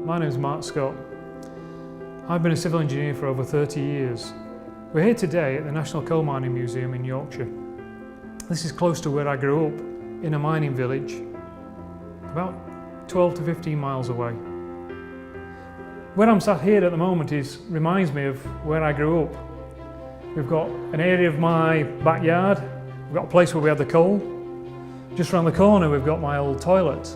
My name's Mark Scott. I've been a civil engineer for over 30 years. We're here today at the National Coal Mining Museum in Yorkshire. This is close to where I grew up, in a mining village, about 12 to 15 miles away. Where I'm sat here at the moment reminds me of where I grew up. We've got an area of my backyard, we've got a place where we had the coal. Just around the corner we've got my old toilet.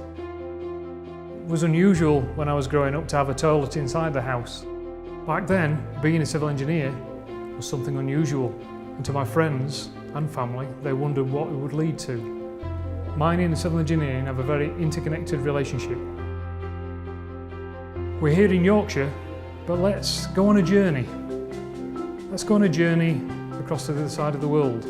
It was unusual when I was growing up to have a toilet inside the house. Back then, being a civil engineer was something unusual, and to my friends and family, they wondered what it would lead to. Mining and civil engineering have a very interconnected relationship. We're here in Yorkshire, but let's go on a journey. Let's go on a journey across to the other side of the world.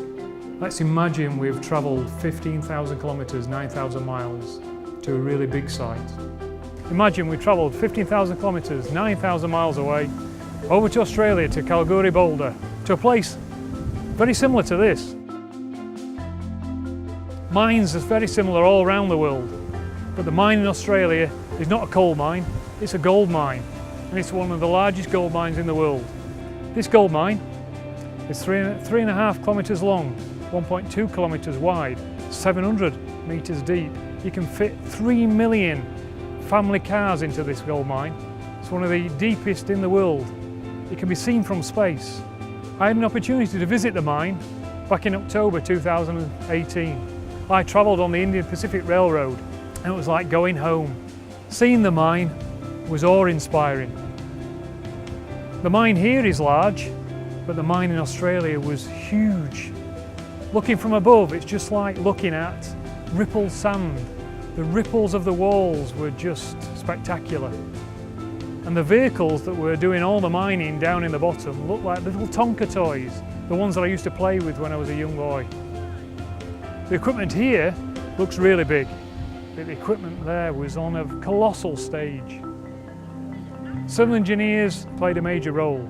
Let's imagine we've travelled 15,000 kilometres, 9,000 miles, to a really big site. Imagine we travelled 15,000 kilometres, 9,000 miles away, over to Australia, to Kalgoorlie Boulder, to a place very similar to this. Mines are very similar all around the world, but the mine in Australia is not a coal mine, it's a gold mine, and it's one of the largest gold mines in the world. This gold mine is 3.5 kilometres long, 1.2 kilometres wide, 700 metres deep. You can fit 3 million family cars into this gold mine. It's one of the deepest in the world. It can be seen from space. I had an opportunity to visit the mine back in October 2018. I travelled on the Indian Pacific Railroad and it was like going home. Seeing the mine was awe-inspiring. The mine here is large, but the mine in Australia was huge. Looking from above, it's just like looking at rippled sand. The ripples of the walls were just spectacular. And the vehicles that were doing all the mining down in the bottom looked like little Tonka toys, the ones that I used to play with when I was a young boy. The equipment here looks really big, but the equipment there was on a colossal stage. Civil engineers played a major role.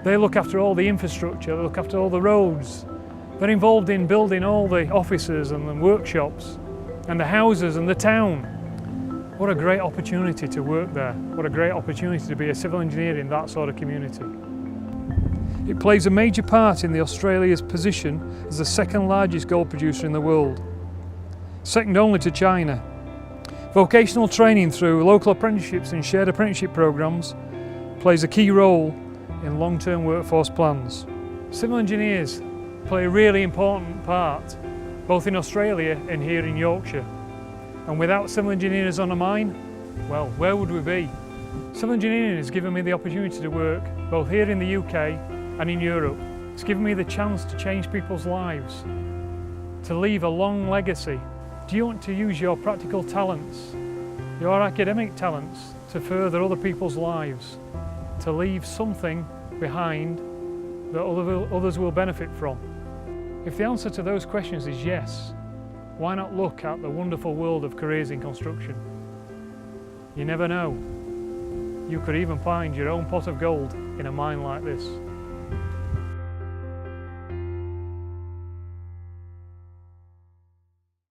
They look after all the infrastructure, they look after all the roads. They're involved in building all the offices and the workshops and the houses and the town. What a great opportunity to work there. What a great opportunity to be a civil engineer in that sort of community. It plays a major part in Australia's position as the second largest gold producer in the world, second only to China. Vocational training through local apprenticeships and shared apprenticeship programs plays a key role in long-term workforce plans. Civil engineers play a really important part both in Australia and here in Yorkshire. And without civil engineers on a mine, well, where would we be? Civil engineering has given me the opportunity to work both here in the UK and in Europe. It's given me the chance to change people's lives, to leave a long legacy. Do you want to use your practical talents, your academic talents, to further other people's lives, to leave something behind that others will benefit from? If the answer to those questions is yes, why not look at the wonderful world of careers in construction? You never know. You could even find your own pot of gold in a mine like this.